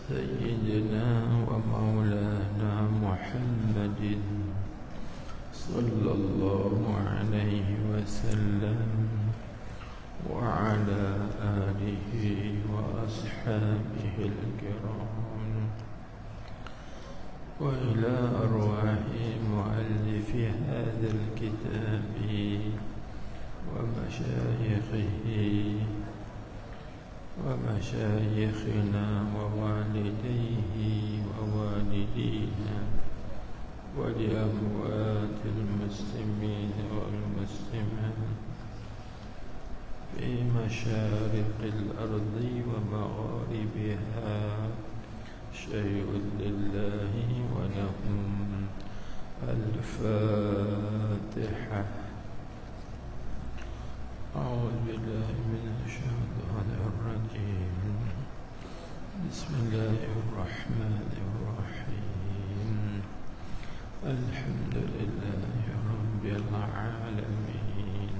سيدنا ومولانا محمد صلى الله عليه وسلم وعلى آله وأصحابه الكرام، وإلى أرواح مؤلف هذا الكتاب ومشايخنا ووالديه ووالدينا ولأموات المسلمين والمسلمات في مشارق الأرض ومغاربها، شيء لله ولهم. الفاتحة. أعوذ بالله من الشيطان الرجيم. بسم الله الرحمن الرحيم. الحمد لله رب العالمين،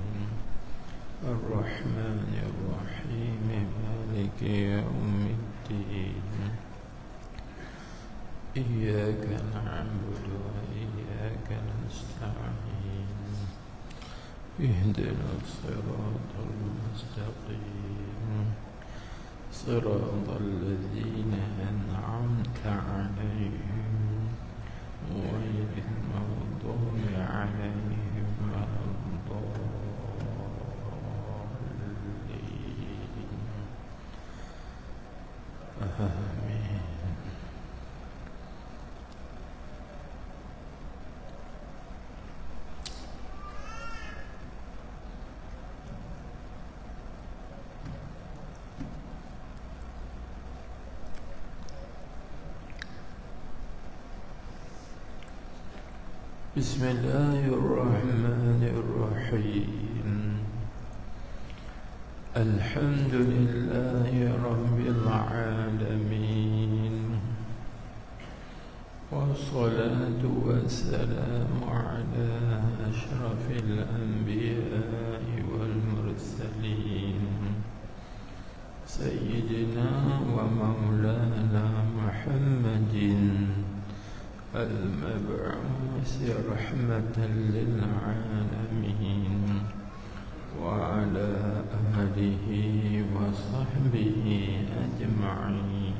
الرحمن الرحيم، مالك يوم الدين. إياك نعبد وإياك نستعين، اهدنا الصراط المستقيم، صراط الذين أنعمت عليهم غير المغضوب عليهم ولا الضالين. آمين. بسم الله الرحمن الرحيم. الحمد لله رب العالمين، والصلاة والسلام على أشرف الأنبياء والمرسلين، سيدنا ومولانا محمد المبعوث رحمة للعالمين، وعلى آله وصحبه أجمعين.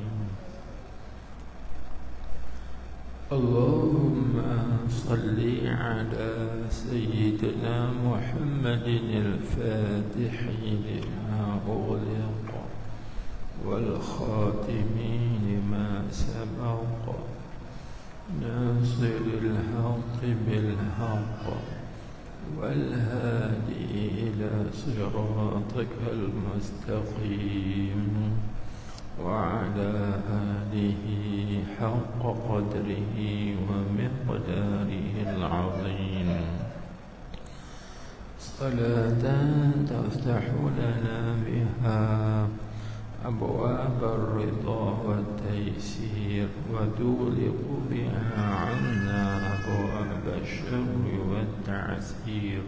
اللهم صل على سيدنا محمد الفاتح لما أغلق والخاتم لما سبق، ناصر الحق بالحق، والهادي إلى صراطك المستقيم، وعلى آله حق قدره ومقداره العظيم. صلاة تفتح لنا بها أبواب الرضا والتيسير، وتغلق بها عنا أبواب الشر والتعسير،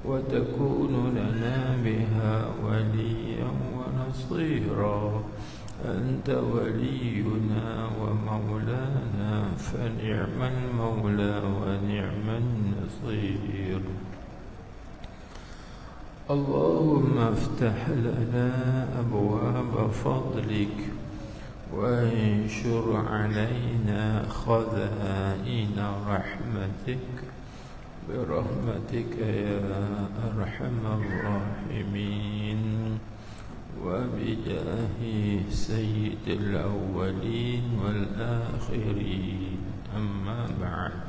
وتكون لنا بها وليا ونصيرا. أنت ولينا ومولانا، فنعم المولى ونعم النصير. اللهم افتح لنا أبواب فضلك، وانشر علينا خزائن رحمتك برحمتك يا أرحم الراحمين، وبجاه سيد الأولين والآخرين. أما بعد،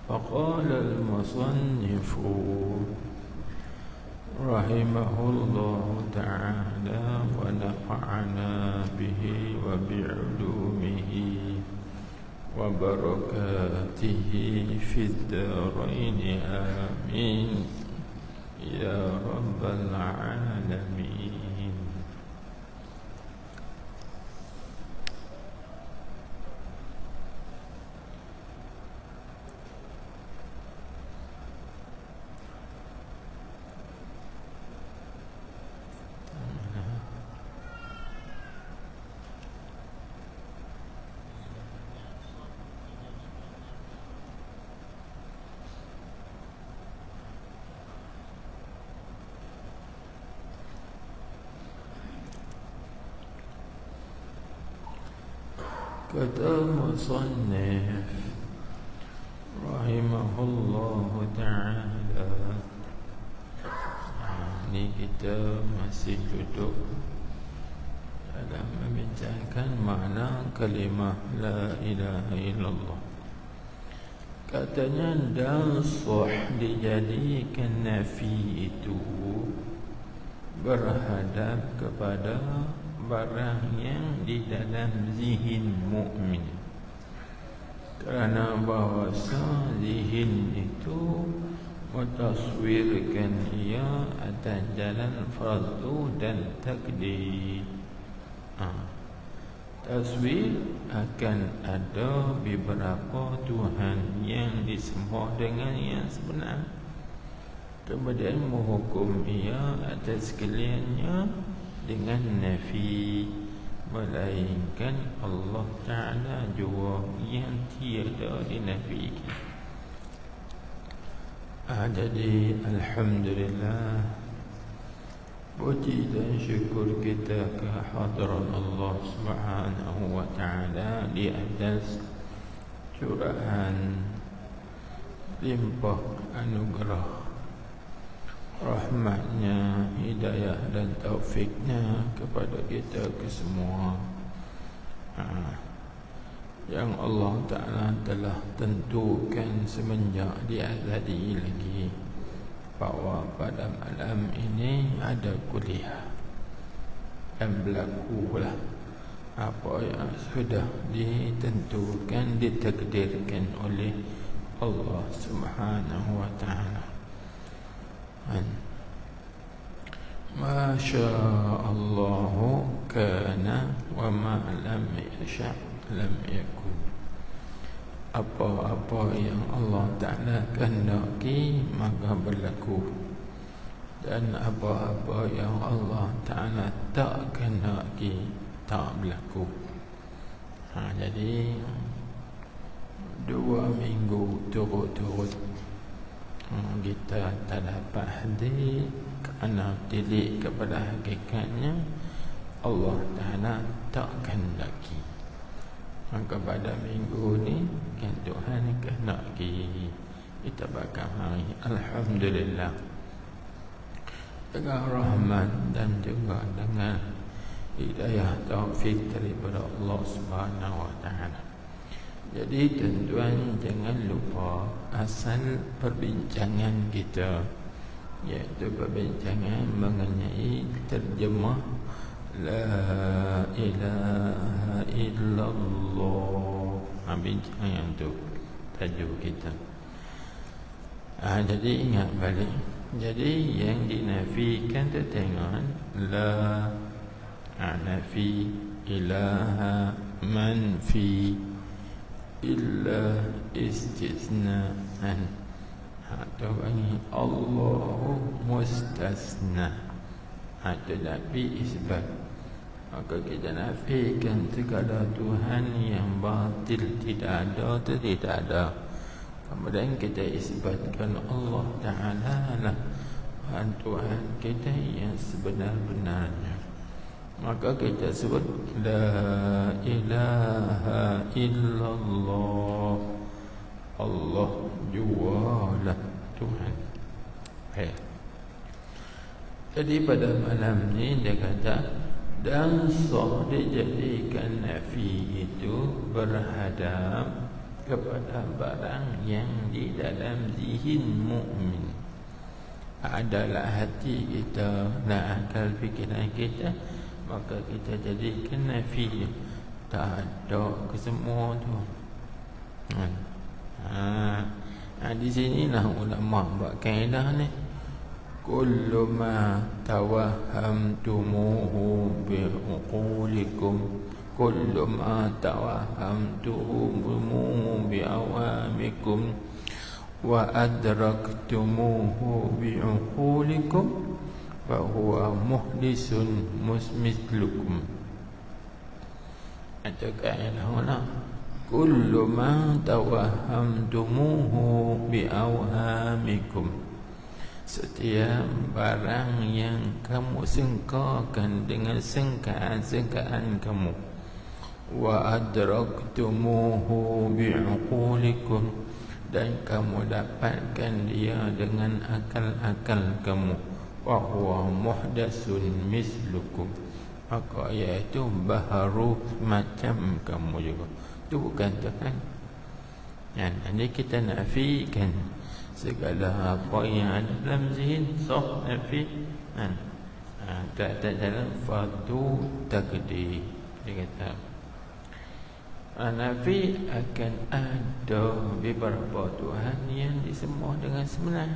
فقال المصنف رحمه الله تعالى ونفعنا به وبعلومه وبركاته في الدارين، آمين يا رب العالمين. kata musannif rahimahullahu ta'ala. Ini kita masih duduk dalam membincangkan makna kalimah la ilaha illallah. Katanya dan sah dijadikan nafi itu berhadap kepada barang yang di dalam zihin mukmin, kerana bahawasa zihin itu mentaswirkan ia atas jalan fardu dan takdir. Taswir akan ada beberapa Tuhan yang disembah dengan yang sebenar, kemudian menghukum ia atas sekaliannya dengan nafi, melainkan Allah Ta'ala jua yang tiada dinafikan. Jadi alhamdulillah, puji dan syukur kita ke hadirat Allah Subhanahu wa Ta'ala di atas curahan limpah anugerah rahmatnya, hidayah dan taufiknya kepada kita kesemua, yang Allah Ta'ala telah tentukan semenjak di azali lagi, bahawa pada malam ini ada kuliah dan berlakulah apa yang sudah ditentukan, ditakdirkan oleh Allah Subhanahu wa Ta'ala. Masya Allah kana wa ma lam yasha' lam yakun. Apa-apa yang Allah Ta'ala kehendaki maka berlaku, dan apa-apa yang Allah Ta'ala tak kehendaki tak berlaku. Jadi 2 minggu turut-turut kita tak dapat hadir kerana tilik kepada hakikatnya Allah Ta'ala tak kehendaki. Maka pada minggu ni kan Tuhan kehendaki kita bakal hari, alhamdulillah, dengan rahmat dan juga dengan hidayah taufik daripada Allah Subhanahu wa Ta'ala. Jadi tuan-tuan jangan lupa asal perbincangan kita, iaitu perbincangan mengenai terjemah La ilaha illallah. Bincang yang tu tajuk kita. Jadi ingat balik. Jadi yang dinafikan tu tengok la, nafi, ilaha, manfi, illa, istisna'an. Tu bagi Allahu mustasna. Tetapi isbat, maka kita nafikan segala Tuhan yang batil, tidak ada atau tidak ada. Kemudian kita isbatkan Allah Ta'ala lah Tuhan kita yang sebenar-benarnya. Maka kita sebut La ilaha illallah, Allah jualah Tuhan. Jadi pada malam ni dia kata dan sah dijadikan nafi itu berhadap kepada barang yang di dalam zihin mukmin, adalah hati kita dan akal fikiran kita, maka kita jadikan nafi, tak ada kesemua tu. Di sinilah ulama buat kaedah ni. Kullu ma tawahhamtumuhu bi'uqulikum, kullu ma tawahhamtumuhu bi'awamikum wa adraktumuhu bi'uqulikum fa huwa muhdisun musmislukum. Ada kaedah mana? Kullu ma tawahhamtumuhu bi'awamikum, setiap barang yang kamu sangkakan dengan sangkaan-sangkaan kamu, wa adraktumuhu bi'uqulikum, dan kamu dapatkan dia dengan akal-akal kamu, wa huwa muhdatsun mislukum, maka iaitu baharu macam kamu juga. Itu bukan Tuhan. Jadi kita nafikan segala apa yang ada dalam zihin, sah nafi. Tak dalam fardu takdir. Dia kata nafi akan ada beberapa Tuhan yang disembah dengan sebenar.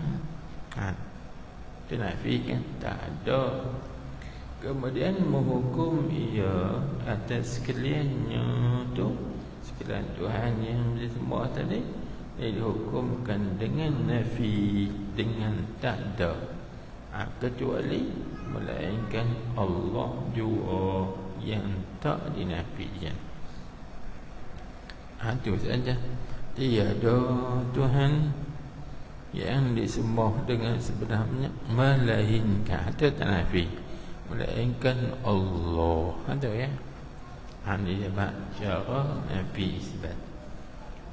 Itu nafi kan, tak ada. Kemudian menghukum ia atas sekaliannya tu, sekalian Tuhan yang disembah tadi, ia dihukumkan dengan nafi, dengan tak ada, kecuali melainkan Allah juga yang tak dinafikan. Itu saja. Tiada Tuhan yang disembah dengan sebenarnya melainkan, itu tak nafi, melainkan Allah. Itu ya. Ini sebab cara nafi isbat.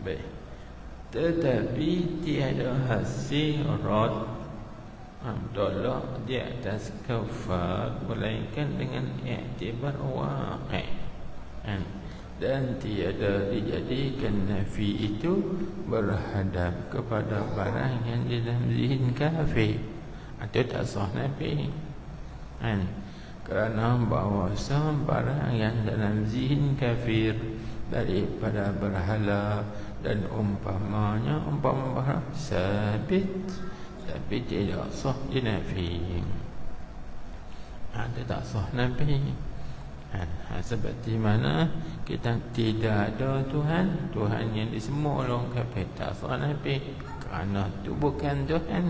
Baik. Tetapi tiada hasil rad tolak di atas kafar melainkan dengan iktibar waqi', dan tiada dijadikan nafi itu berhadap kepada barang yang di dalam zihin kafir. Itu tak sah nafi, kerana bahawasa barang yang dalam zihin kafir daripada berhala dan umpamanya, umpama sabit tapi tidak sah dinafi. Ada tak sah nafi. Seperti mana kita tidak ada Tuhan, Tuhan yang disembah orang kafir, tak sah nafi, kerana itu bukan Tuhan.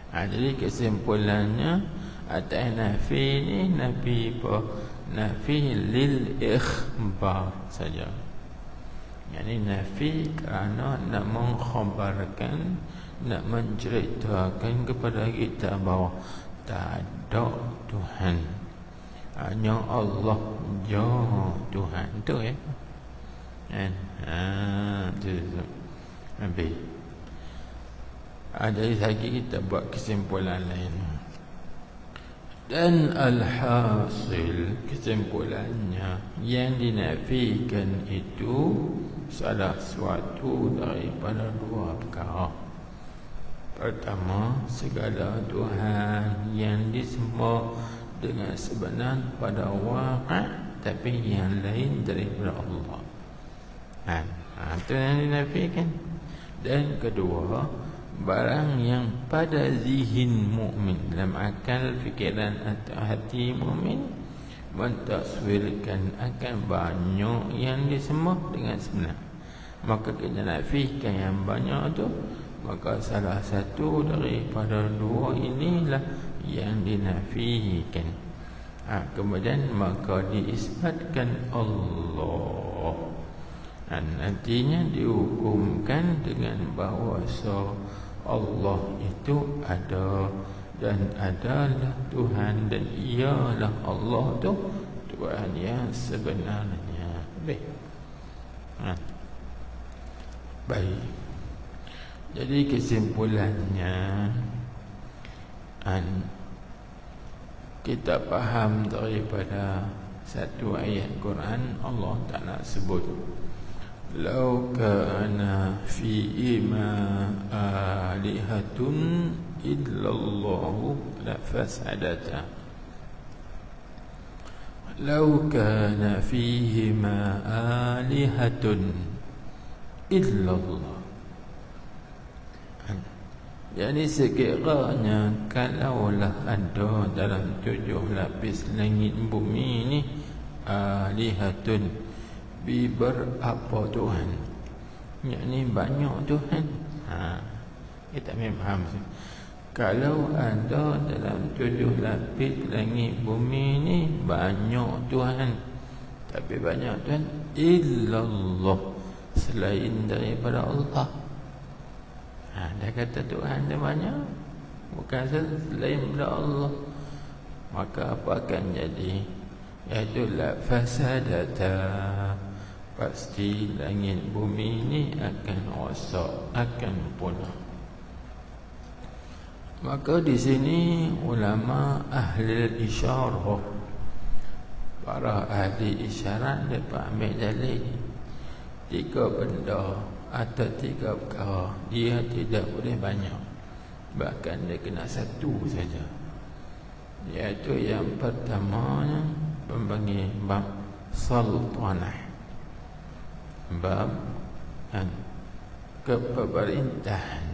Jadi kesimpulannya atas nafi ni, nafi apa? Nafi lil ikhbar saja. Yani nafi kerana nak mengkhabarkan, nak menceritakan kepada kita bahawa tak ada Tuhan, hanya Allah je Tuhan. Itu ya. Itu habis. Jadi lagi kita buat kesimpulan lain. Dan alhasil, kesimpulannya, yang dinafikan itu salah suatu daripada dua perkara. Pertama, segala Tuhan yang disembah dengan sebenar pada waqi', tapi yang lain daripada Allah. Itu yang dinafikan. Dan kedua, barang yang pada zihin mukmin, dalam akal, fikiran atau hati mukmin, mentaswirkan akan banyak yang disembah dengan sebenar, maka kita nafikan yang banyak tu, maka salah satu daripada dua inilah yang dinafikan. Kemudian maka diisbatkan Allah, dan nantinya dihukumkan dengan bahawasa Allah itu ada, dan adalah Tuhan, dan ialah Allah tu Tuhan yang sebenarnya. Baik. Jadi kesimpulannya, kita faham daripada satu ayat Quran, Allah Ta'ala sebut, "Lau kana fi'ima alihatun illallahu lafasadata." Lau kana fihima alihatun illallah. Jadi sekiranya kalaulah ada dalam 7 lapis langit bumi ini alihatun, beberapa Tuhan, yakni banyak Tuhan. Kita memang faham. Kalau ada dalam 7 lapis langit bumi ini banyak Tuhan, tapi banyak Tuhan illallah, selain daripada Allah. Dia kata Tuhan dia banyak, bukan selain daripada Allah. Maka apa akan jadi? iaitu la fasadata, pasti langit bumi ini akan rosak, akan punah. Maka di sini ulama ahli isyarah, para ahli isyarat, mereka ambil dalil 3 benda atau 3 perkara. Dia tidak boleh banyak, bahkan dia kena 1 saja. Iaitu yang pertamanya pembangi bab sultanah, bab kepemerintahan.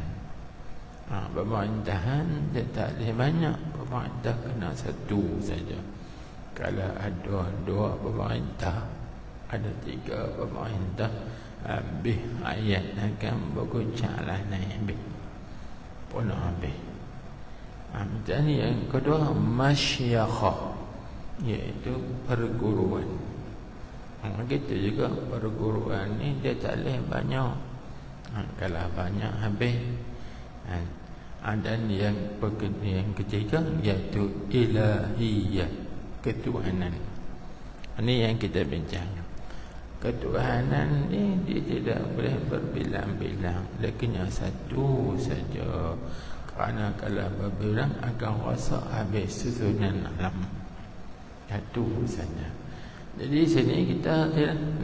Pemerintahan dia tak boleh banyak, pemerintah kena 1 saja. Kalau ada 2 pemerintah, ada 3 pemerintah, habis ayat akan berguncanglah naik habis, punah habis. Dan yang kedua masyakhah, iaitu perguruan. Gitu juga perguruan ni dia tak boleh banyak. Kalau banyak habis. Dan yang ketiga iaitu ilahiyah, ketuhanan. Ini yang kita bincang. Ketuhanan ni dia tidak boleh berbilang-bilang, dia kena 1 saja. Kerana kalau berbilang akan rosak habis susunan alam. 1 saja. Jadi sini kita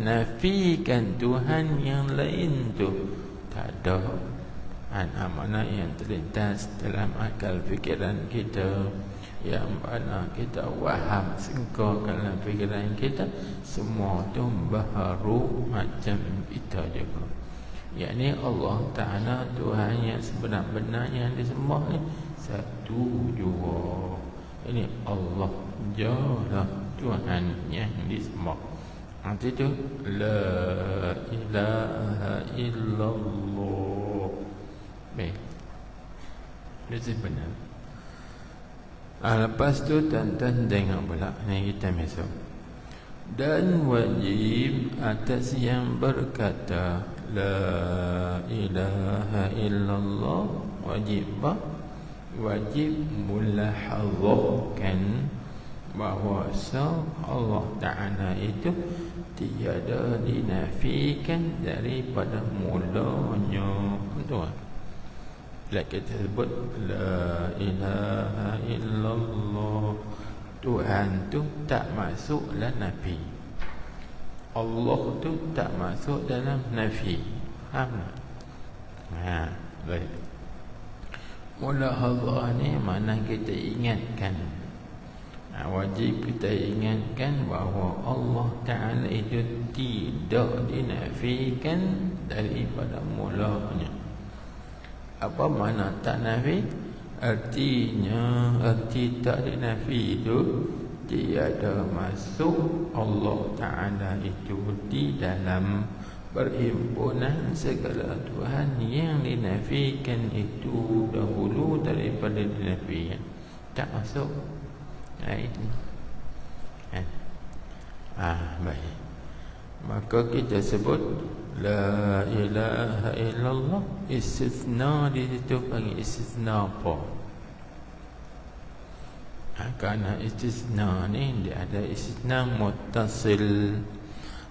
nafikan Tuhan yang lain tu tak ada. Mana yang terlintas dalam akal fikiran kita, yang mana kita waham sengkau dalam fikiran kita, semua tu baharu macam kita juga. Yakni Allah Ta'ala Tuhan yang sebenar-benar yang disembah ni 1 jua. Ini Allah Jalla Tuhan yang disembah. Nanti tu la ilaha illallah. Baik, itu benar. Lepas tu tuan-tuan tengok pula, ni kita masuk. Dan wajib atas yang berkata la ilaha illallah, wajib mulahazahkan bahawa Allah Ta'ala itu tiada dinafikan daripada mulanya. Betul. Bila kita sebut la ilaha illallah, Tuhan tu tak masuk dalam nafi, Allah tu tak masuk dalam nafi. Faham tak? Baik. Mulahazah ni mana kita ingatkan, wajib kita ingatkan bahawa Allah Ta'ala itu tidak dinafikan daripada mulanya. Apa makna tak nafi? Artinya, arti tak dinafi itu tiada masuk Allah Ta'ala itu di dalam perhimpunan segala Tuhan yang dinafikan itu dahulu daripada dinafikan. Tak masuk. Ini. Baik. Maka kita sebut la ilaha illallah, istisna di situ panggil istisna apa? Kerana istisna ni dia ada istisna muttasil,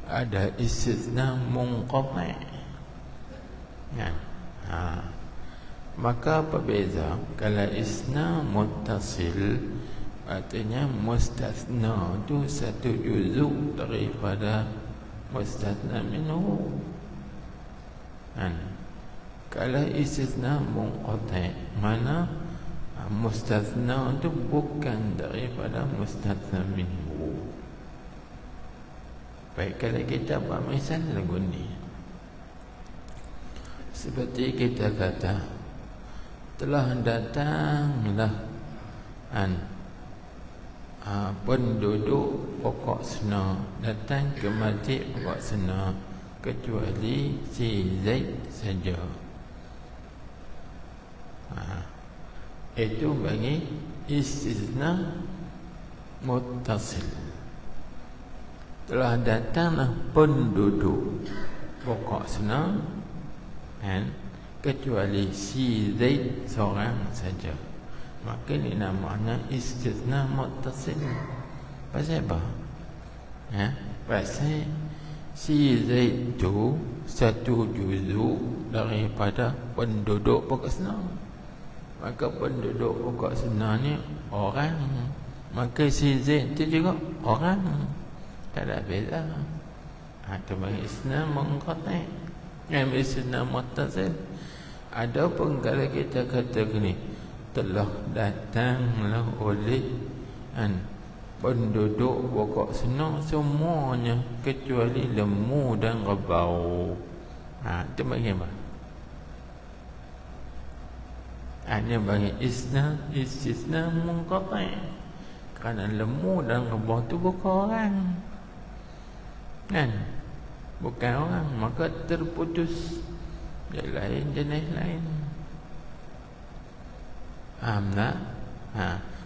ada istisna munqati'. Maka apa beza? Kalau istisna muttasil, artinya mustasna tu 1 juzuk daripada mustasna minhu. Kalau istisna munqati', mana mustasna itu bukan daripada mustasna minhu. Baik, kalau kita buat misal lagu ni, seperti kita kata telah datanglah penduduk pokok Sena, datang ke masjid pokok Sena kecuali si Zaid saja. Itu bagi istisna muttasil. Telah datanglah penduduk pokok Sena kecuali si Zaid seorang saja. Maka ini namanya istisna muttasil. Pasal apa? Pasal si Zaid tu satu juzuk daripada penduduk Pokok Senang. Maka penduduk Pokok Senang ni orang, maka si Zaid tu juga orang, tak ada beza. Itu bagi Islam mengkotak, yang Islam muttasil. Adapun kalau kita kata gini, telah datanglah oleh penduduk Pokok Senang semuanya kecuali lembu dan kerbau. Itu bagaimana? Hanya bagi istisna mungqati'. Kerana lembu dan kerbau tu bukan orang, kan? Bukan orang, maka terputus. Yang lain, jenis lain. Faham tak?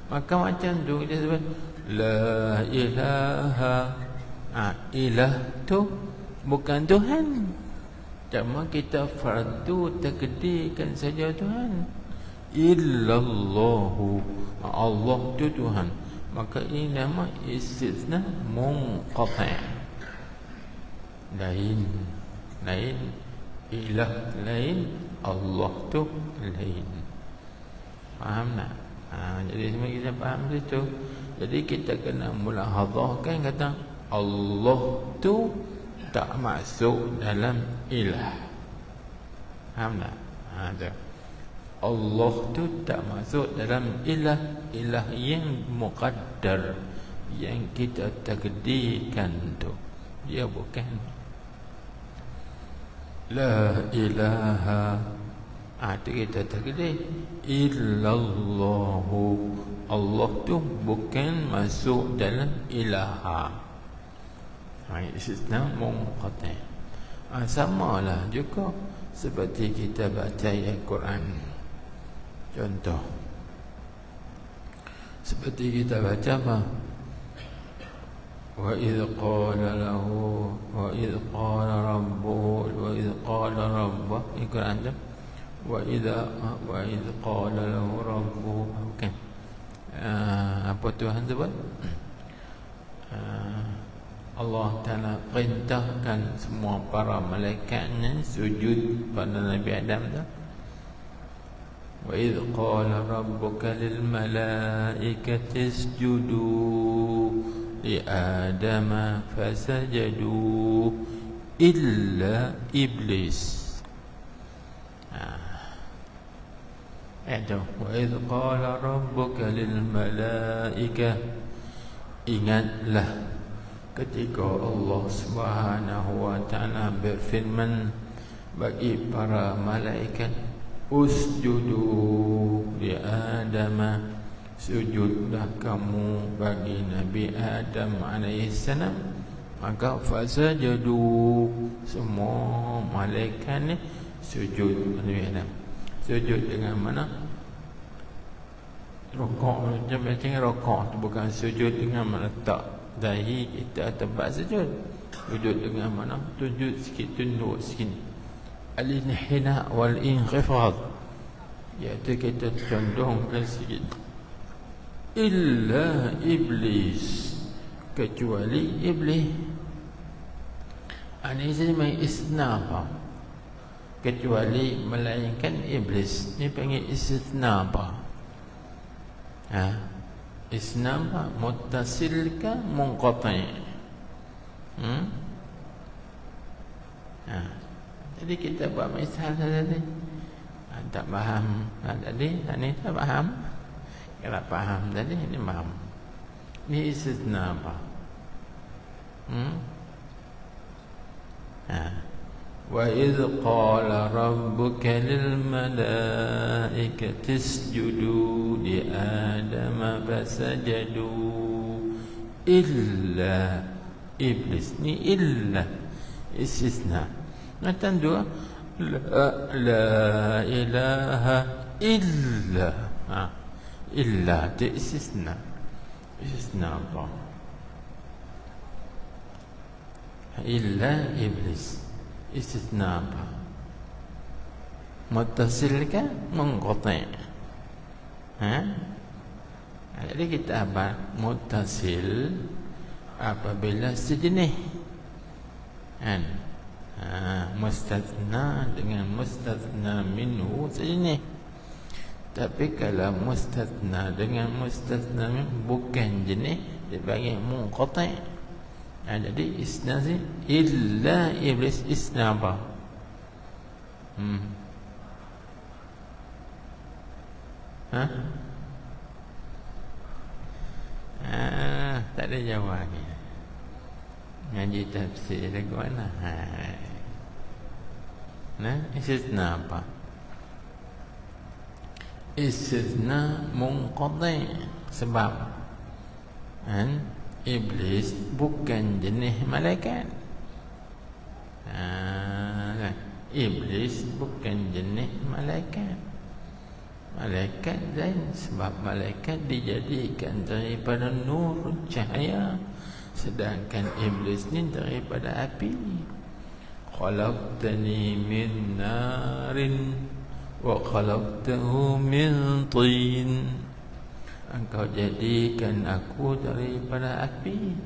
Maka macam tu dia sebut la ilaha. Ilah tu bukan Tuhan. Cuma kita fardu takdirkan saja Tuhan. Illallahu, Allah tu Tuhan. Maka ini nama istisna munqati'. Lain ilah lain, Allah tu lain. Faham tak? Jadi semua kita faham situ. Jadi kita kena mulahadhahkan kata Allah tu tak masuk dalam ilah. Faham tak? Tu. Allah tu tak masuk dalam ilah. Ilah yang muqaddar, yang kita takdirkan tu. Dia bukan la ilaha. Itu kita takdir illallahu. Allah tu bukan masuk dalam ilaha. Istisna munqati'. Samalah juga seperti kita baca ayat Quran. Contoh, seperti kita baca apa? Wa idh qala lahu wa idh qala rabbuhu wa idh qala rabbuh. Quran tu. Wa idh qala lahu rabbuhu. Bukan. Apa Tuhan sebut? Allah Ta'ala perintahkan semua para malaikatnya sujud pada Nabi Adam tu. Wa idh qala rabbuka lil malaikati isjudu li Adama fasajadu illa iblis. Itu wa idh qala rabbuka lil malaikah. Ingatlah ketika Allah Subhanahu wa ta'ala berfirman bagi para malaikat, usjudu li Adama, sujudlah kamu bagi Nabi Adam alaihissalam. Maka fasajadu, semua malaikat ni sujud Nabi Adam. Sujud dengan mana? Rokok. Macam rokok tu bukan sujud dengan mana letak dahi kita tempat sujud. Sujud dengan mana? Sujud sikit, tunduk sikit. Al-inhina wal-inkhifad, iaitu kita condongkan sikit. Illa iblis, kecuali iblis. Ini saya istisna apa? Kecuali melainkan iblis. Ini panggil istisna apa? Istisna apa? Muttasil ke munqati'? Jadi kita buat misal tadi. Tak faham tadi, ni tak faham. Kalau faham tadi, ini faham. Ini istisna apa? Wa idh qala rabbuka lil malaikati isjudu li Adama fasajadu illa iblis. Ni illa istisna. Macam dua, la ilaha illa. Illa itu istisna. Istisna apa? Illa iblis. Istisna apa? Muttasil ke munqati'? Jadi kita apa? Muttasil apabila sejenis. Kan? Mustathna dengan mustathna minhu sejenis. Tapi kalau mustathna dengan mustathna minhu bukan jenis, dia panggil munqati'. Jadi isna si illa iblis, isna apa? Tak ada jawabnya. Ngaji tafsir ke mana? Istisna apa? Istisna munqati'. Sebab iblis bukan jenis malaikat. Iblis bukan jenis malaikat. Malaikat lain. Sebab malaikat dijadikan daripada nur, cahaya. Sedangkan iblis ni daripada api. Khalaqtani min narin wa khalaqtahu min tin. Engkau jadikan aku daripada api,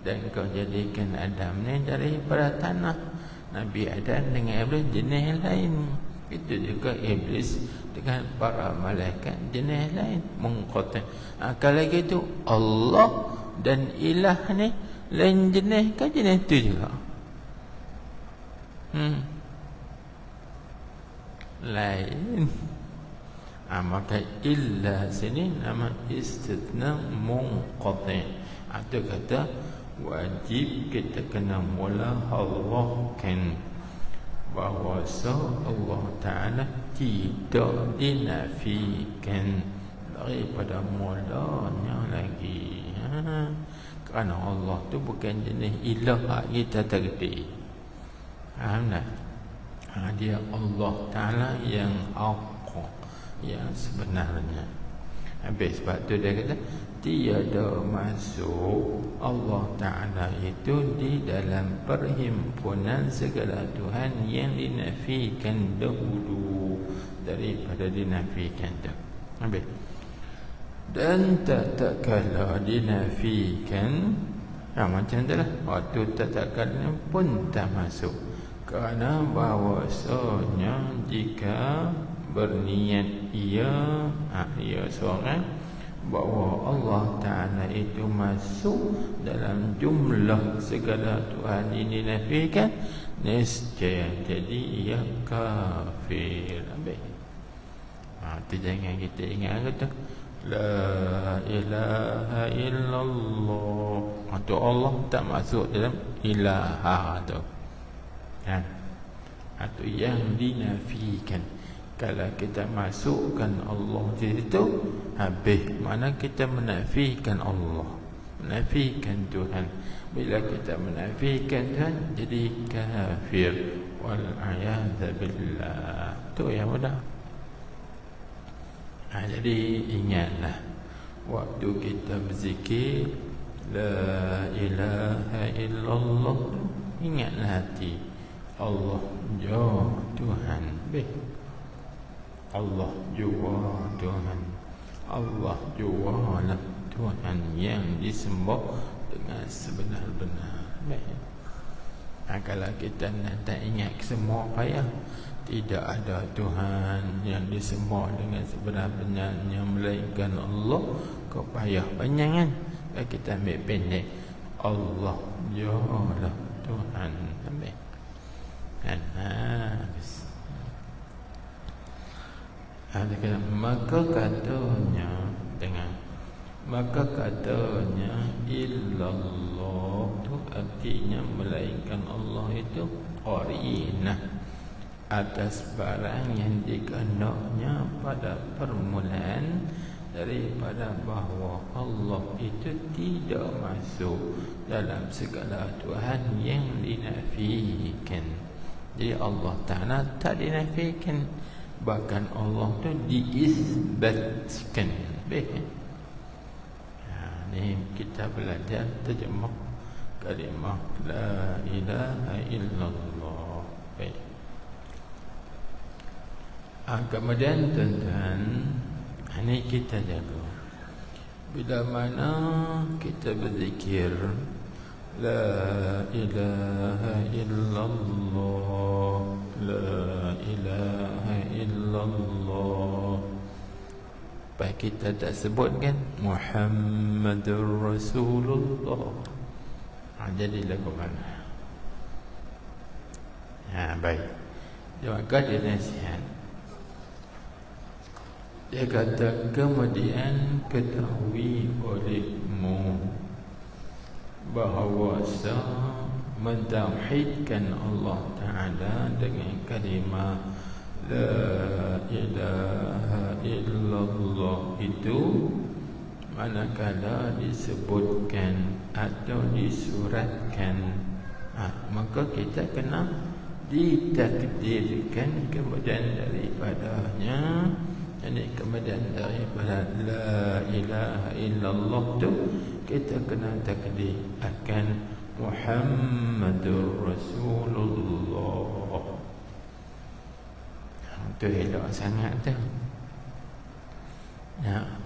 dan engkau jadikan Adam ni daripada tanah. Nabi Adam dengan iblis jenis lain. Itu juga iblis dengan para malaikat jenis lain. Munqati'. Kalau gitu Allah dan ilah ni lain jenis ke jenis tu juga? Lain. Maka illa sini nama istithna munqati'. Itu kata wajib kita kena mula harahkan bahawa Allah Ta'ala tidak dinafikan daripada mulanya lagi. Kerana Allah tu bukan jenis ilah kita tergedi. Faham tak? Dia Allah Ta'ala yang haqq, yang sebenarnya. Habis sebab tu dia kata tiada masuk Allah Ta'ala itu di dalam perhimpunan segala Tuhan yang dinafikan dahulu daripada dinafikan tu. Habis. Dan tak kala dinafikan, macam tu lah, waktu tak kala pun tak masuk. Kerana bahawasanya jika berniat ia seorang bahawa Allah Ta'ala itu masuk dalam jumlah segala Tuhan ini dinafikan, niscaya jadi ia kafir. Habis. Itu jangan kita ingat kata La ilaha illallah. Itu Allah tak masuk dalam ilaha tu. Kan? Itu yang dinafikan. Kalau kita masukkan Allah di situ, habis. Mana kita menafikan Allah, menafikan Tuhan. Bila kita menafikan Tuhan, jadi kafir. Wal'ayadha billah. Itu yang mudah. Jadi ingatlah, waktu kita berzikir La ilaha illallah, ingatlah hati Allah jua Tuhan. Allah jua Tuhan. Allah jua lah Tuhan yang disembah dengan sebenar-benar. Kalau kita tak ingat semua payah, tidak ada Tuhan yang disembah dengan sebenar-benarnya melainkan Allah. Kau payah panjang kan? Kita ambil pendek, Allah jualah Tuhan. Ambil kan? Maka katanya dengan maka katanya illallah tu artinya melainkan Allah itu qarinah atas barang yang dikehendaknya pada permulaan daripada bahawa Allah itu tidak masuk dalam segala Tuhan yang dinafikan. Jadi Allah Ta'ala tak dinafikan, bahkan Allah itu diisbatkan. Ini kita belajar terjemah kalimah La ilaha illallah. Baik. Kemudian tuan-tuan, ini kita jaga bila mana kita berzikir La ilaha illallah, La ilaha illallah, baik kita tak sebut kan Muhammadur Rasulullah, jadi lagu mana? Baik. Maka dia nasihat, dia kata kemudian ketahui olehmu bahawa mentauhidkan Allah Ta'ala dengan kalimah La ilaha illallah itu manakala disebutkan atau disuratkan, maka kita kena ditakdirkan kemudian daripadanya. Ini kemudian daripada La ilaha illallah tu kita kena takdir akan Muhammadur Rasulullah. Itu elok sangat tu.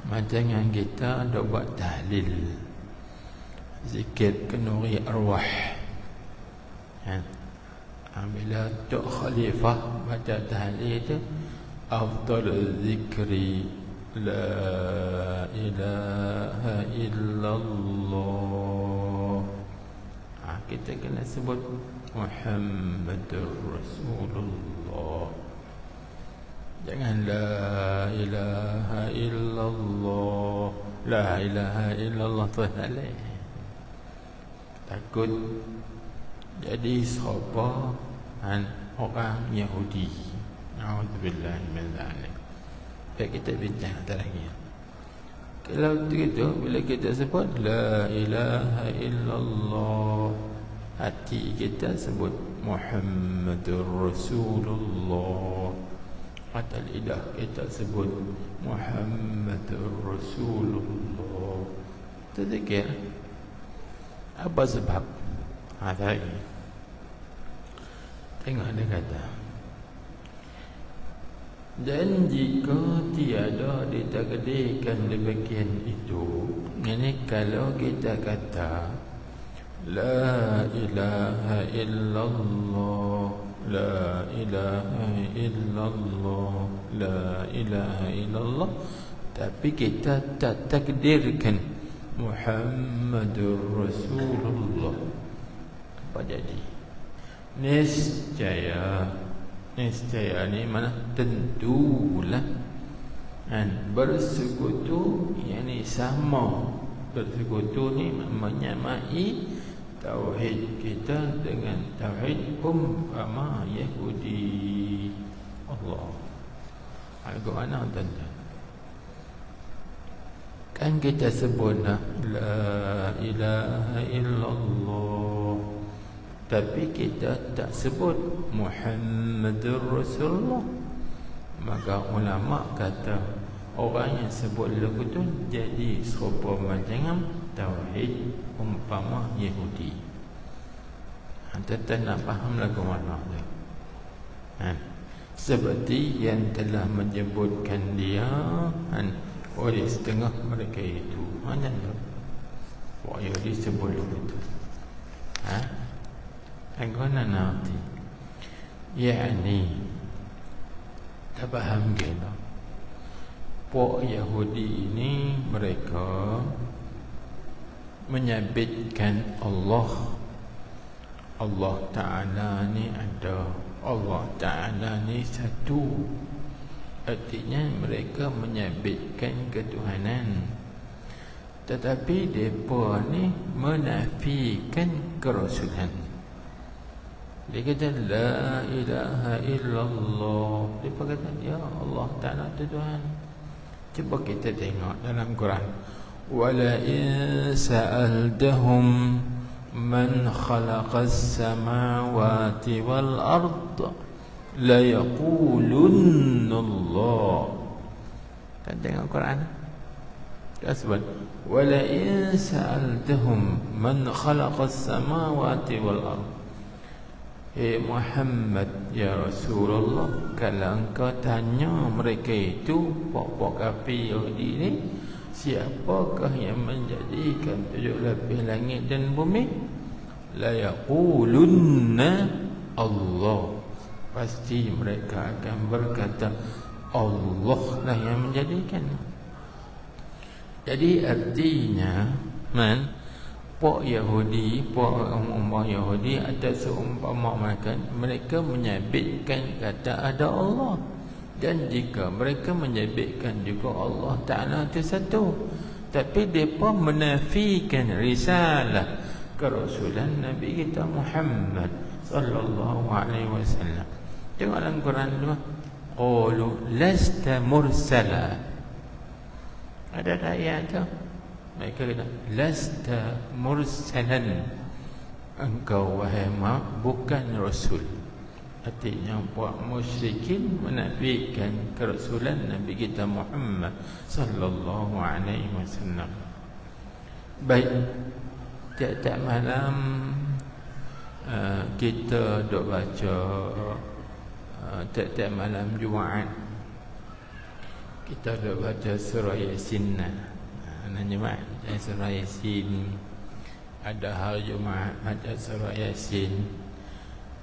Macam yang kita ada buat tahlil, zikir kenuri arwah. Bila Tok Khalifah baca tahlil tu, afdal zikri La ilaha illallah, kita kena sebut Muhammadur Rasulullah. Jangan La ilaha illallah, La ilaha illallah tu salah. Takut jadi sahabat orang Yahudi. Na'udzubillah min dzalik. Kita bincang atas lagi. Kalau begitu, bila kita sebut La ilaha illallah, hati kita sebut Muhammadur Rasulullah, mata lidah kita sebut Muhammadur Rasulullah. Terzikir. Apa sebab? Tadi tengok dia kata, dan jika tiada ditakdirkan demikian itu, ini kalau kita kata La ilaha illallah, La ilaha illallah, La ilaha illallah, tapi kita tak takdirkan Muhammadur Rasulullah, apa jadi? Niscaya ni mana tentulah bersekutu, yakni sama. Bersekutu ni menyamai tauhid kita dengan tauhid umpama Yahudi. Allah, agak mana tuan-tuan? Kan kita sebut La ilaha illallah, tapi kita tak sebut Muhammadur Rasulullah. Maka ulama kata orang yang sebut lagu tu jadi serupa macam tauhid umpama Yahudi. Tuan-tuan nak faham lagu mana tu? Seperti yang telah menyebutkan dia oleh setengah mereka itu. Macam tu orang Yahudi sebut lagu tu. Agaknya nanti, yakni tak faham kita. Puak Yahudi ini mereka menyabitkan Allah Ta'ala ni ada, Allah Ta'ala ni satu. Artinya mereka menyabitkan ketuhanan, tetapi mereka ni menafikan kerasulan. Dia kata La ilaha illallah, dia kata ya Allah Ta'ala itu Tuhan. Cuba kita tengok dalam Quran, wala in sa'altahum man khalaqas samawati wal ard la yaqulunna Allah. Kan tengok Quran, dia sebut wala in sa'altahum man khalaqas samawati wal ard. Muhammad ya Rasulullah, kalau engkau tanya mereka itu, pok-pok kafir Yahudi ni, siapakah yang menjadikan 7 lapis langit dan bumi? La yaqulunna Allah. Pasti mereka akan berkata Allah lah yang menjadikan. Jadi artinya Pak Yahudi, Pak ummah Yahudi atas seumpama mereka menyabitkan kata ada Allah. Dan jika mereka menyabitkan juga Allah Ta'ala itu satu, tapi mereka menafikan risalah kerasulan Nabi kita Muhammad sallallahu alaihi wasallam. Tengok dalam Quran tu, qalu lasta mursala. Ada ayat tu, mereka kata lasta mursalan, engkau wahai Muhammad bukan rasul. Artinya buat musyrikin menafikan kerasulan Nabi kita Muhammad sallallahu alaihi wasallam. Baik, tiap-tiap malam kita duk baca, tiap-tiap malam Jumaat kita duk baca surah Yasin. Jumaat baca surah Yasin, ada hari Jumaat baca surah Yasin.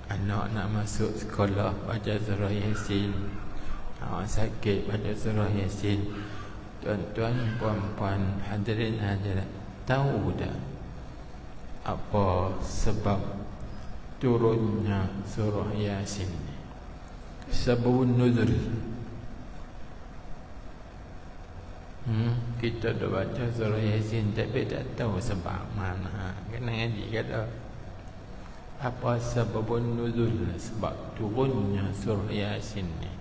Anak nak masuk sekolah baca surah Yasin, awak sakit baca surah Yasin. Tuan-tuan, puan-puan, hadirin hadirat, tahu tak apa sebab turunnya surah Yasin? Sebabun nuzul. Kita dah baca surah Yasin tapi tak tahu sebab mana. Kena ngaji kata apa sebabun nuzul, sebab turunnya surah Yasin ni.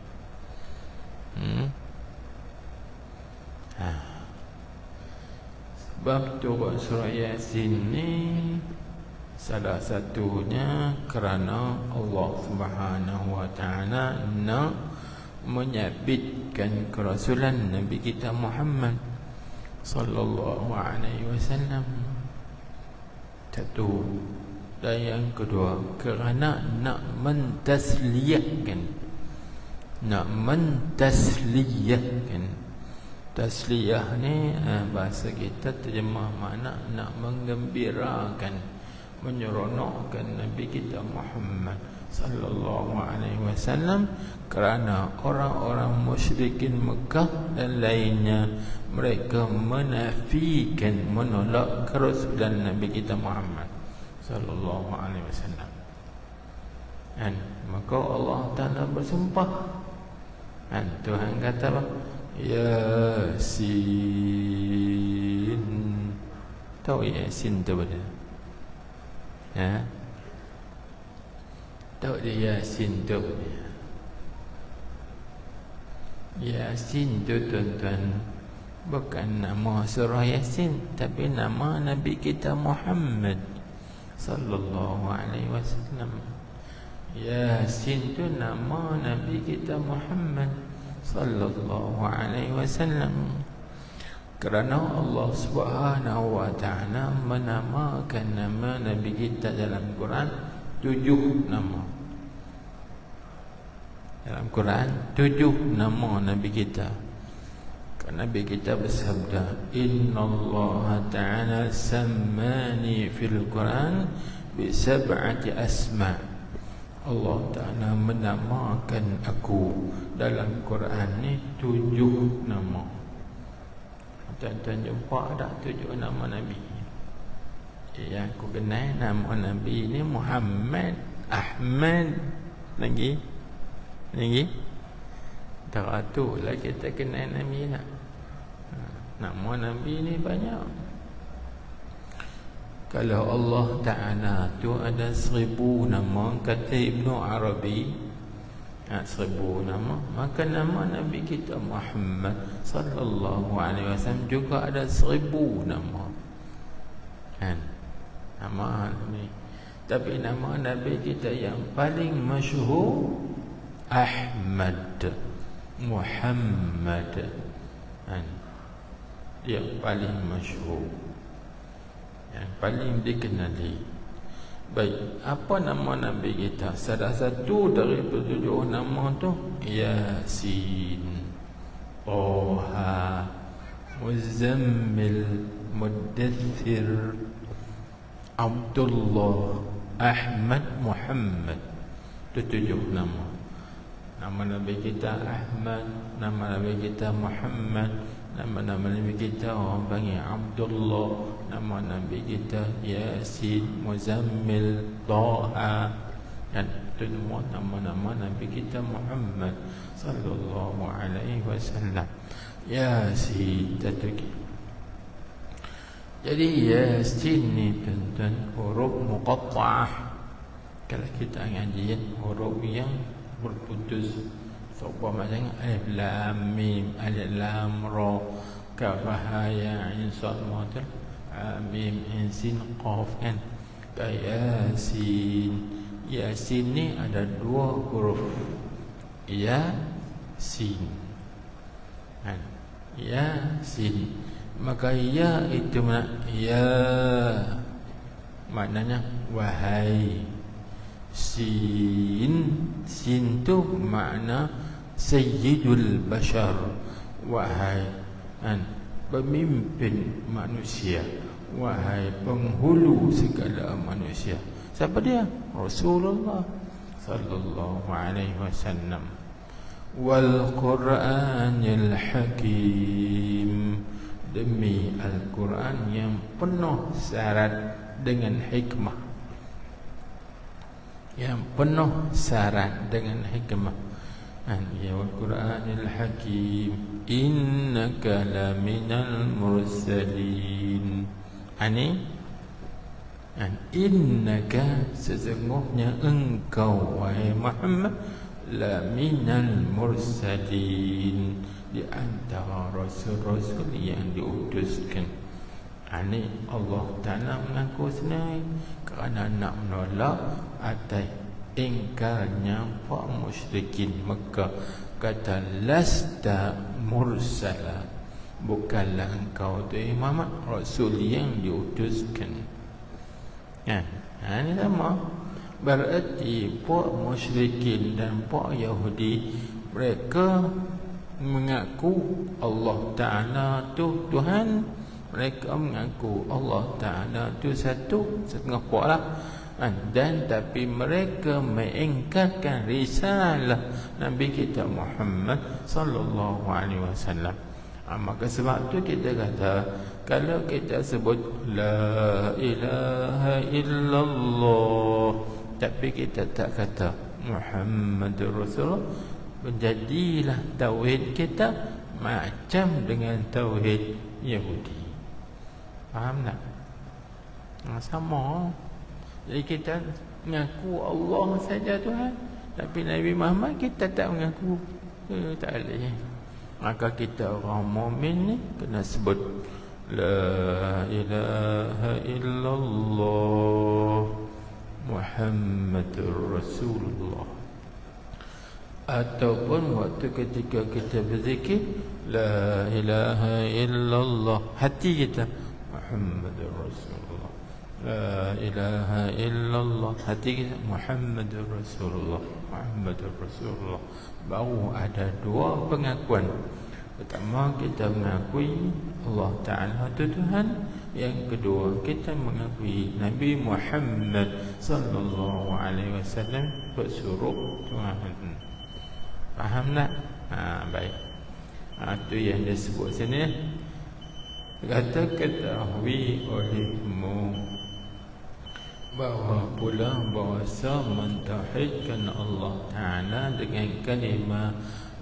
Sebab turun surah Yasin ni salah satunya kerana Allah Subhanahu wa taala nak menyabitkan kerasulan Nabi kita Muhammad sallallahu alaihi wasallam. Satu. Dan yang kedua, kerana nak mentasliyahkan. Tasliyah ni bahasa kita terjemah makna nak menggembirakan, menyeronokkan Nabi kita Muhammad sallallahu alaihi wasallam, kerana orang-orang musyrikin Mekah dan lainnya mereka menafikan, menolak kerasulan Nabi kita Muhammad sallallahu alaihi wasallam. Dan maka Allah Ta'ala bersumpah, dan Tuhan kata apa? Yasin. Tahu Yasin tu apa? Tahu dia Yasin tu apa? Yasin tu tuan-tuan bukan nama surah Yasin, tapi nama Nabi kita Muhammad sallallahu alaihi wasallam. Yasin tu nama Nabi kita Muhammad sallallahu alaihi wasallam. Kerana Allah Subhanahu wa taala menamakan nama Nabi kita dalam Quran 7 nama. Dalam Quran 7 nama Nabi kita. Nabi kita bersabda, Innallaha ta'ala sammani fil Quran bisab'ati asma'. Allah Ta'ala menamakan aku dalam Quran ni 7 nama. Tuan-tuan jumpa ada 7 nama Nabi. Yang aku kenal nama Nabi ni Muhammad, Ahmad, lagi teratur lah kita kenal Nabi nak. Nama Nabi ni banyak. Kalau Allah Ta'ala tu ada 1000 nama, kata Ibnu Arabi, 1000 nama, maka nama Nabi kita Muhammad sallallahu alaihi wasallam juga ada 1000 nama. Kan? Nama Nabi. Tapi nama Nabi kita yang paling masyhur Ahmad, Muhammad. Kan? Yang paling masyhur, yang paling dikenali. Baik, apa nama Nabi kita? Salah satu dari 7 nama tu Yasin, Toha, Muzammil, Mudaththir, Abdullah, Ahmad, Muhammad. Itu 7 nama. Nama Nabi kita Ahmad, nama Nabi kita Muhammad, nama-nama Nabi kita orang panggil Abdullah, nama Nabi kita Yasin, Muzammil, Taha, dan itu semua nama-nama Nabi kita Muhammad sallallahu alaihi wasallam. Yasin tadi. Jadi Yasin ni tuan-tuan huruf muqatta'ah. Kalau kita ngaji huruf yang berputus, sebab macam alif lam mim, alif lam ra, kaf ha ya ain sad mad, mim ain sin qaf kan. Yasin. Yasin ni ada 2 huruf. Ya sin. Kan? Yasin. Maka ya itu ya maknanya wahai. Sin tu makna sayyidul bashar, wahai pemimpin manusia, wahai penghulu segala manusia. Siapa dia? Rasulullah sallallahu alaihi wasallam. Wal Qur'anil Hakim, demi Al-Quran yang penuh syarat dengan hikmah, yang penuh syarat dengan hikmah. Ya wal Qur'anil Hakim, innaka laminal mursalin. Ani innaka, sesungguhnya engkau wahai Muhammad, laminal mursalin, di antara rasul-rasul yang diutuskan. Ini Allah Ta'ala mengaku sendiri kerana nak menolak atas ingkarnya pak musyrikin Mekah. Kata lasta mursala, bukanlah engkau tu Muhammad rasul yang diutuskan. Ini sama. Berarti pak musyrikin dan pak Yahudi, mereka mengaku Allah Ta'ala tu Tuhan. Mereka mengaku Allah Ta'ala tu satu, setengah puak lah. Dan tapi mereka mengingkarkan risalah Nabi kita Muhammad sallallahu alaihi wasallam. Maka sebab tu kita kata, kalau kita sebut la ilaha illallah tapi kita tak kata Muhammadur Rasulullah, menjadilah tauhid kita macam dengan tauhid Yahudi. Faham tak? Sama. Jadi kita mengaku Allah saja Tuhan, tapi Nabi Muhammad kita tak mengaku. Tak boleh. Maka kita orang mukmin ni kena sebut la ilaha illallah Muhammadur Rasulullah. Ataupun waktu ketika kita berzikir la ilaha illallah, hati kita Muhammadur Rasulullah, la ilaha illallah, hati kita Muhammadur Rasulullah, Muhammadur Rasulullah. Baru ada 2 pengakuan. Pertama, kita mengakui Allah Ta'ala itu Tuhan. Yang kedua, kita mengakui Nabi Muhammad sallallahu alaihi wasallam bersuruh Tuhan. Faham tak? Baik. Itu yang dia sebut sini. Kata ketahui olehmu bahawa pula bahasa mentauhidkan Allah Ta'ala dengan kalimah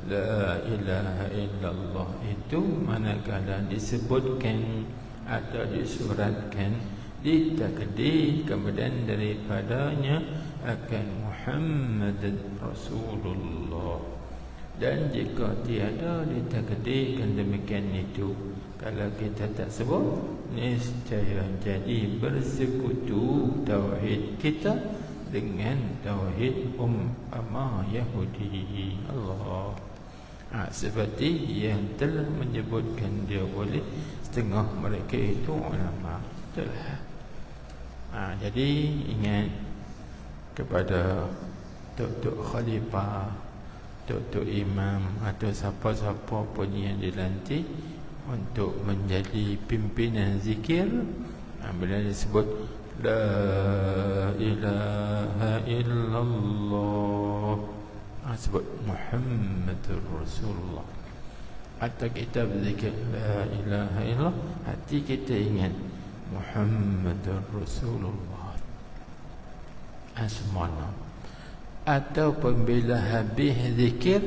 la ilaha illallah itu manakala disebutkan atau disuratkan, ditakdir kemudian daripadanya akan Muhammad Rasulullah. Dan jika tiada ditakdirkan demikian itu, kalau kita tak sebut, niscaya jadi bersekutu tauhid kita dengan tauhid ummah Yahudi. Allah. Seperti yang telah menyebutkan dia oleh setengah mereka itu ulama. Itulah. Jadi ingat kepada tok-tok khalifah, tok-tok imam atau siapa-siapa pun yang dilantik, untuk menjadi pimpinan zikir. Bila disebut la ilaha illallah, sebut Muhammadur Rasulullah, atau kita berzikir la ilaha illallah, hati kita ingat Muhammadur Rasulullah asmana. Ataupun bila habis zikir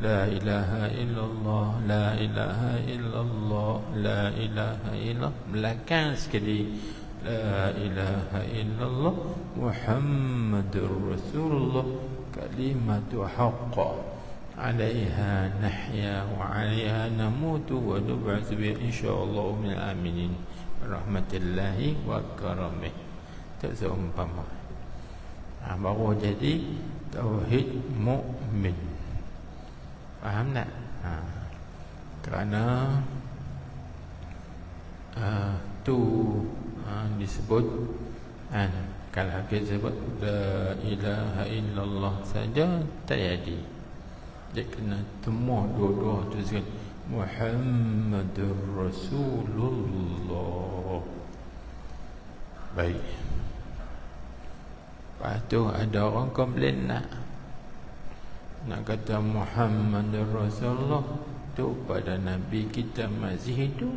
la ilaha illallah, la ilaha illallah, la ilaha illallah, belakang sekali la ilaha illallah Muhammadur Rasulullah kalimatu haqqa alaiha nahya wa alaiha namutu wa nub'atsu bi insyaallah min aminin rahmatillahi wa karamih. Tak seumpama. Baru jadi tauhid mukmin. Faham tak? Kerana tu disebut kalau kita sebut la ilaha illallah saja tak jadi. Dia kena semua dua-dua tu sekali. Muhammadur Rasulullah. Baik. Lepas tu ada orang komplain nak kata Muhammadur Rasulullah tu pada Nabi kita masih hidup.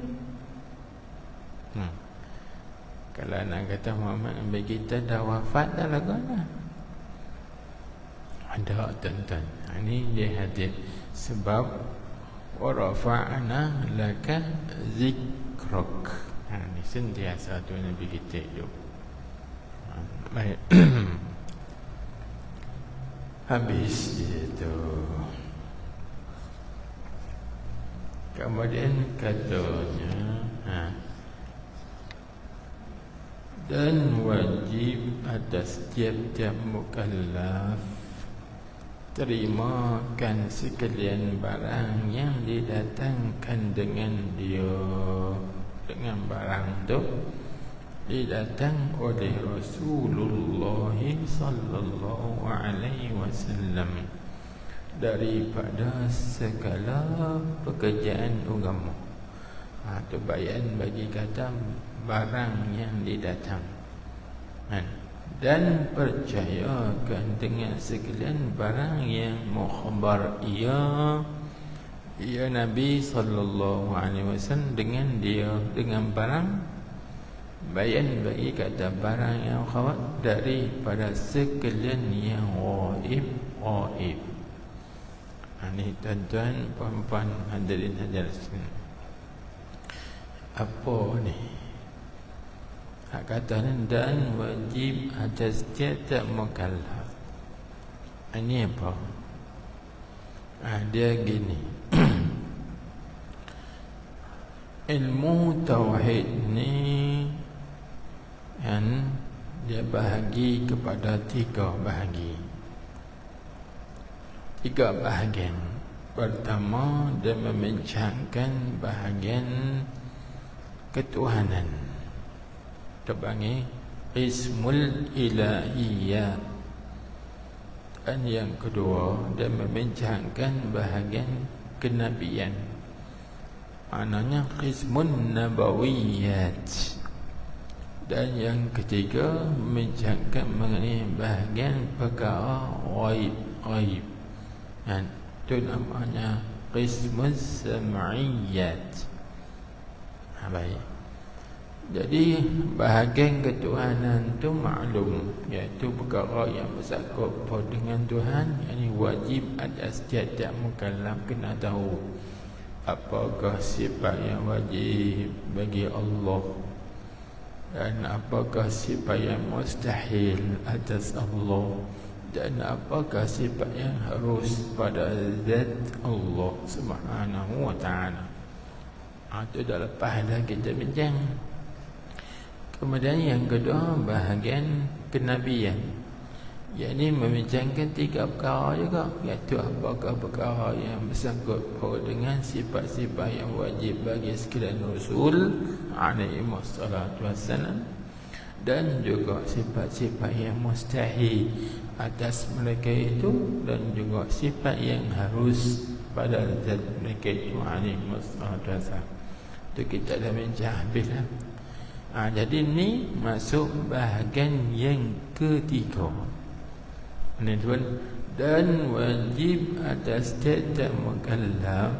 Kalau nak kata Muhammad Nabi kita dah wafat dah lah kan? Ada tuan-tuan. Ini dia hadir sebab wa rafa'na laka zikrak. Ini sentiasa tu Nabi kita hidup. Baik. Habis itu. Kemudian katanya dan wajib atas tiap-tiap mukallaf terimakan sekalian barang yang didatangkan dengan dia, dengan barang tu didatang oleh Rasulullah sallallahu alaihi wasallam daripada segala pekerjaan agama. Tu bayan bagi kata barang yang didatang. Dan percayakan dengan sekalian barang yang mukhbar ia Nabi sallallahu alaihi wasallam dengan dia, dengan barang. Bayan bagi kata barang yang khabar daripada sekalian yang ghaib. Ini tuan-tuan, puan-puan, hadirin hadirat. Apa ni? Kata dan wajib atas tiap-tiap mukallaf. Ini apa? Dia gini. Ilmu tauhid ni yang dia bahagi kepada tiga bahagi. Tiga bahagian. Pertama, dia membincangkan bahagian ketuhanan. Terpanggil Ismul Ilahiyat. Dan yang kedua, dia membincangkan bahagian kenabian. Maknanya Ismun Nabawiyat. Dan yang ketiga, membincangkan mengenai bahagian perkara ghaib. Dan itu namanya Qismus Sam'iyat. Baik. Jadi bahagian ketuhanan itu maklum, iaitu perkara yang bersangkut dengan Tuhan, yang wajib atas setiap mukallaf kena tahu apakah sifat yang wajib bagi Allah dan apakah sifat yang mustahil atas Allah dan apakah sifat yang harus pada zat Allah Subhanahu wa ta'ala. Itu dah lepas dah kita bincang. Kemudian yang kedua, bahagian kenabian, yakni membincangkan tiga perkara juga, iaitu apakah perkara yang bersangkut dengan sifat-sifat yang wajib bagi sekalian Rasul alaihi wassalatu wassalam, dan juga sifat-sifat yang mustahil atas mereka itu, dan juga sifat yang harus pada zat mereka itu alaihi wassalatu wassalam. Tu kita dah bincang habis lah. Jadi ni masuk bahagian yang ketiga. Ini tuan. Dan wajib atas setiap mukallaf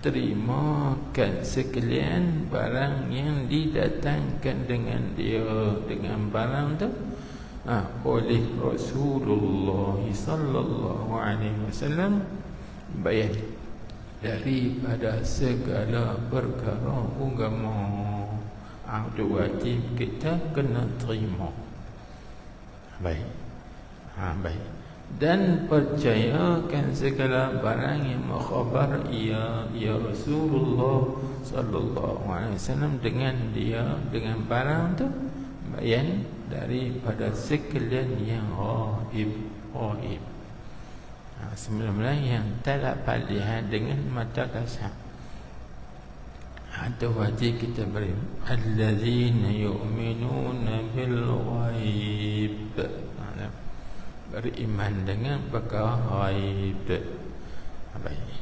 terimakan sekalian barang yang didatangkan dengan dia, dengan barang tu oleh Rasulullah sallallahu alaihi wasallam, bayan daripada segala perkara agama. Itu wajib kita kena terima. Baik. Baik. Dan percayakan segala barang yang mengkhabar ya Rasulullah sallallahu alaihi wasallam dengan dia, dengan barang tu, bayan daripada sekalian yang ghaib. Semula-mula yang tak dapat lihat dengan mata kasar. Itu wajib kita allazina yu'minuna bil ghaib, beriman dengan perkara ghaib. Baik.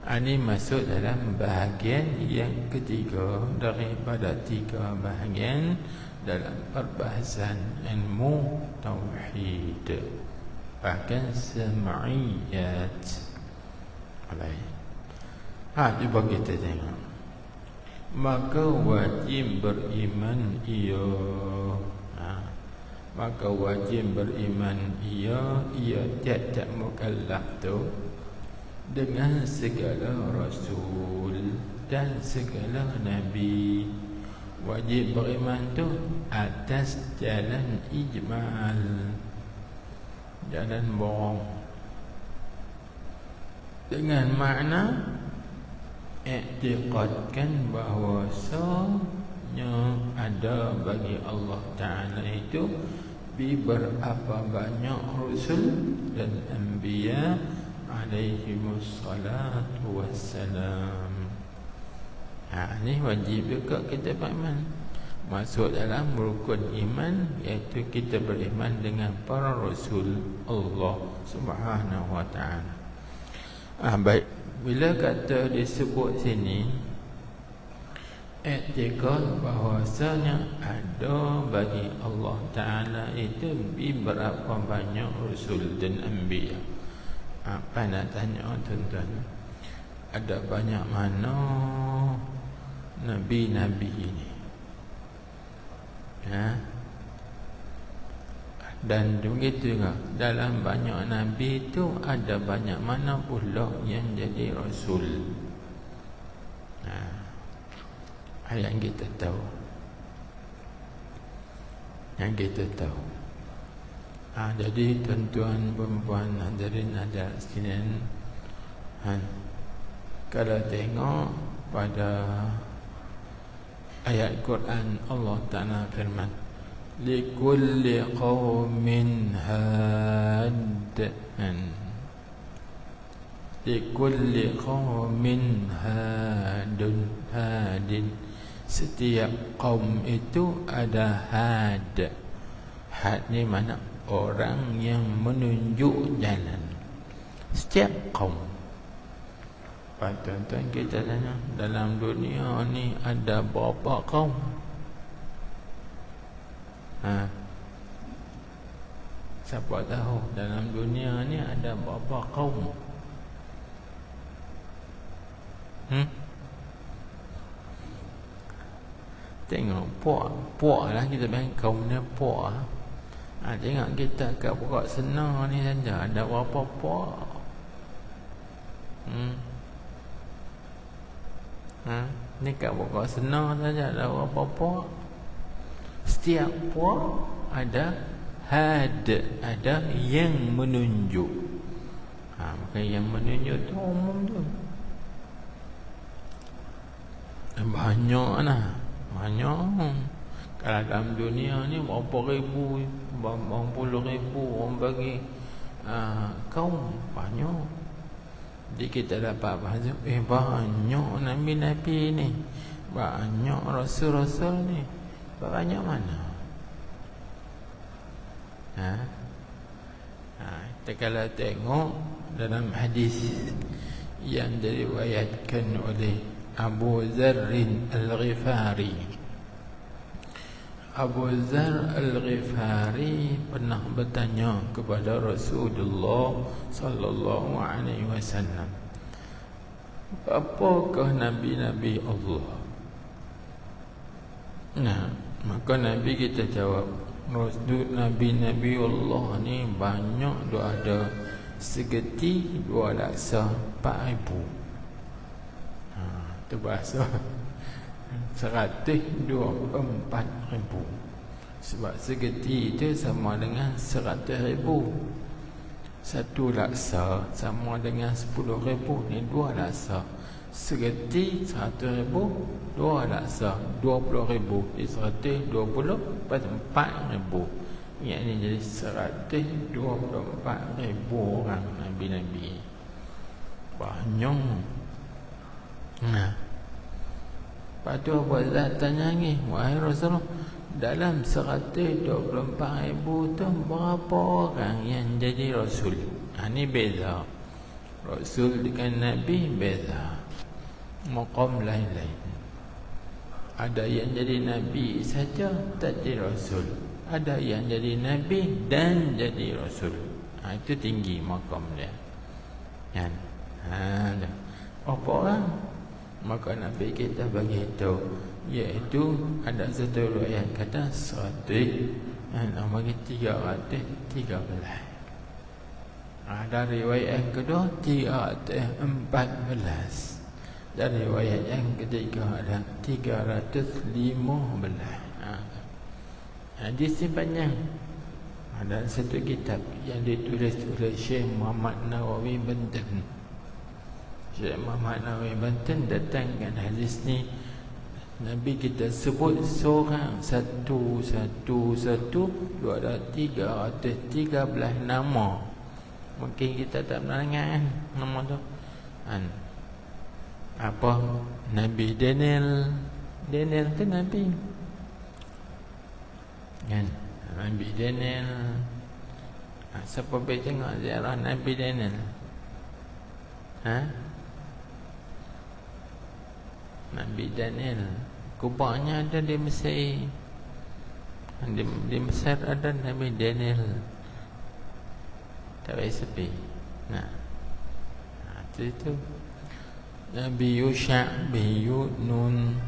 Ini masuk dalam bahagian yang ketiga daripada 3 bahagian dalam perbahasan ilmu tauhid, bahagian sam'iyat. Baik. Cuba kita tengok. Maka wajib beriman maka wajib beriman ia tiap-tiap mukallaf tu dengan segala rasul dan segala nabi. Wajib beriman tu atas jalan ijmal, jalan bohong, dengan makna i'tiqadkan bahawasanya ada bagi Allah Ta'ala itu beberapa banyak rasul dan anbiya alaihimus salatu wassalam. Ini wajib juga kita beriman. Masuk dalam rukun iman, iaitu kita beriman dengan para rasul Allah Subhanahu wa Ta'ala. Baik, bila kata disebut sini i'tiqad bahawasanya ada bagi Allah Ta'ala itu beberapa banyak rasul dan anbiya. Apa nak tanya tuan-tuan, ada banyak mana nabi-nabi ini? Dan begitu juga dalam banyak nabi itu ada banyak mana pula yang jadi rasul. Yang kita tahu, jadi tuan-tuan, perempuan, hadirin hadirat sekalian, kalau tengok pada ayat Quran, Allah Ta'ala firman, likulli qawmin had, likulli qawmin hadin. Setiap kaum itu ada had. Had ni mana? Orang yang menunjuk jalan. Setiap kaum. Tuan-tuan, kita tanya, dalam dunia ni ada berapa kaum? Siapa tahu dalam dunia ni ada berapa kaum? Tengok puak lah, kita panggil kaum ni puak. Tengok kita kat Pokok Senar ni saja ada berapa puak? Ni kat Pokok Senar saja ada berapa puak? Setiap puak ada had, ada yang menunjuk. Maka yang menunjuk tu umum tu banyak lah. Banyak. Kalau dalam dunia ni berapa ribu, berapa puluh ribu orang bagi kaum, banyak. Jadi kita dapat bahasa, banyak nabi-nabi ni, banyak rasul-rasul ni, banyak mana? Kita kalau tengok dalam hadis yang diriwayatkan oleh Abu Zarrin Al-Ghifari. Abu Zar Al-Ghifari pernah bertanya kepada Rasulullah sallallahu alaihi wasallam, apakah nabi-nabi Allah? Nah, maka Nabi kita jawab, nabi-nabi Allah ni banyak, dia ada segeti 2 laksa 4,000. Itu bahasa 124,000. Sebab segeti itu sama dengan 100,000. 1 laksa sama dengan 10,000. Ni 2 laksa. Segeti 100,000, 2 laksa 20,000. Di 124,000. Yang ini jadi 124,000 orang Nabi-Nabi. Banyak. Nah, lepas tu Abu Zar tanya lagi, wahai Rasulullah, dalam 124,000 tu berapa orang yang jadi Rasul? Ini beza. Rasul dengan Nabi beza, maqam lain-lain. Ada yang jadi Nabi saja tak jadi Rasul, ada yang jadi Nabi dan jadi Rasul. Itu tinggi maqam dia kan. Berapa orang? Maka Nabi kita bagi tahu, iaitu ada satu riwayat kata 100, nama 313. Ada riwayat yang kedua 314. Dan riwayat yang ketiga ada 315. Hadis panjang. Ada satu kitab yang ditulis oleh Syekh Muhammad Nawawi Banten. Syekh Muhammad Nawawi Banten datangkan hadis ni, Nabi kita sebut seorang satu, dia ada 313 nama. Mungkin kita tak pernah dengar kan nama tu. Apa? Nabi Daniel. Daniel tu Nabi kan? Nabi Daniel. Siapa boleh tengok ziarah Nabi Daniel? Nabi Daniel kubahnya ada di Mesir. Di Mesir ada Nabi Daniel. Tak payah sepi. Itu Nabi Yusha bin Nun.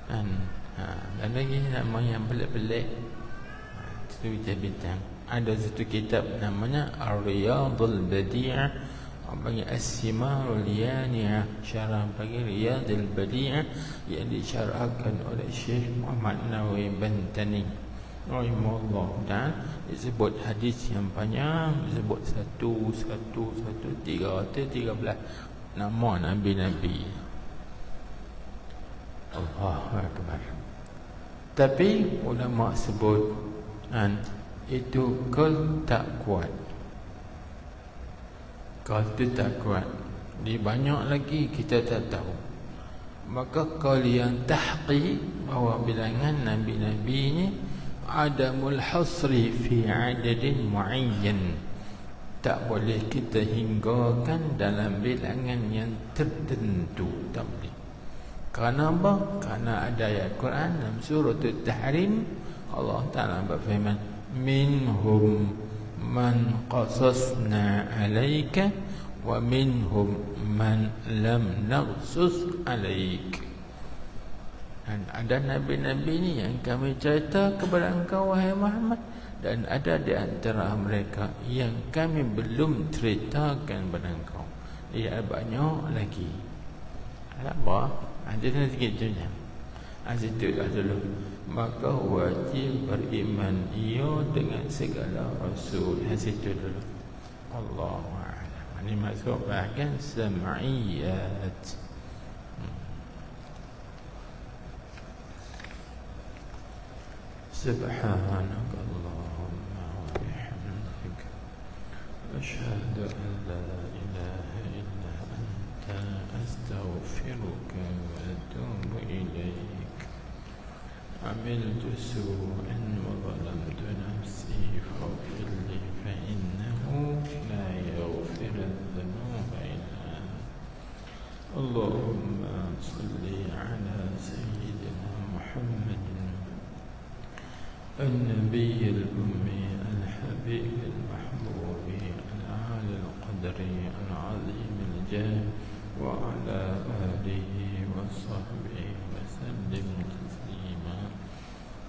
Dan lagi nama yang pelik-pelik. Itu bintang. Ada satu kitab namanya Ar-Riyadul Badi'ah, bagi As-Simarul Yaniyah, syarah bagi Riyadul Badi'ah yang disyarahkan oleh Syekh Muhammad Nawawi Bantani rahimahullah. Dan disebut hadis yang panjang, disebut 313 nama Nabi-Nabi. Allahu Akbar. Tapi ulama sebut itu kul tak kuat. Kalau itu tak kuat, di banyak lagi kita tak tahu. Maka kalau yang tahqiq bahawa bilangan Nabi-Nabi ini adamul hasri fi adadin muayyan, tak boleh kita hinggakan dalam bilangan yang tertentu, tak boleh. Kerana apa? Kerana ada ayat Quran dalam surah At-Tahrim, Allah Ta'ala berfirman, minhum man qasasna alaika wa minhum man lam naqsus alaik. Dan ada Nabi-Nabi ni yang kami cerita kepada engkau wahai Muhammad, dan ada di antara mereka yang kami belum ceritakan kepada engkau. Ia banyak lagi. Ada apa? Ada sikit je. Situ dah dulu. Maka wajib beriman ia dengan segala rasul. Situ dulu. Allahu a'lam. Ini masuk bahagian sam'iyat. Subhanaka Allahumma wa bihamdika asyhadu an la ilaha illa anta astaghfiruka wa atubu ilaik. عملت سوءا وظلمت نفسي فاغفر لي فإنه لا يغفر الذنوب إلا أنت. اللهم النبي الأمي الحبيب المحبوب العالي القدر العظيم الجاه وعلى آله وصحبه وسلم تسليما.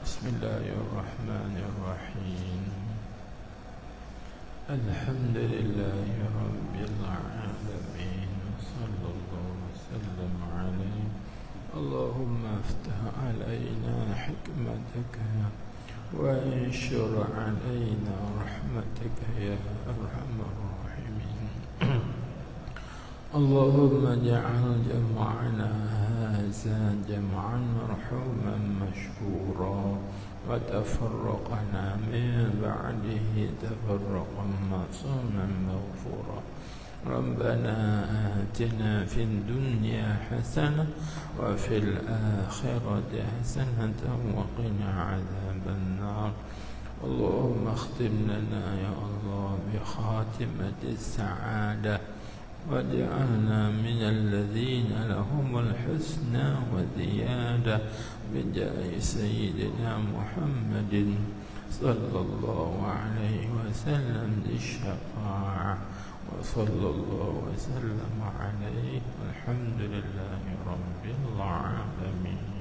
بسم الله الرحمن الرحيم. الحمد لله رب العالمين وصلى الله وسلم عليه. اللهم افتح علينا حكمتك وانشر علينا رحمتك يا أرحم الراحمين. اللهم اجعل جمعنا هذا جمعا مرحوما مشكورا وتفرقنا من بعده تفرقا معصوما مغفورا. ربنا آتنا في الدنيا حسنة وفي الآخرة حسنة وقنا عذاب النار. اللهم اختم لنا يا الله بخاتمة السعادة واجعلنا من الذين لهم الحسنى وزيادة بجاه سيدنا محمد صلى الله عليه وسلم للشفاعة وصلى الله وسلم عليه. والحمد لله رب العالمين.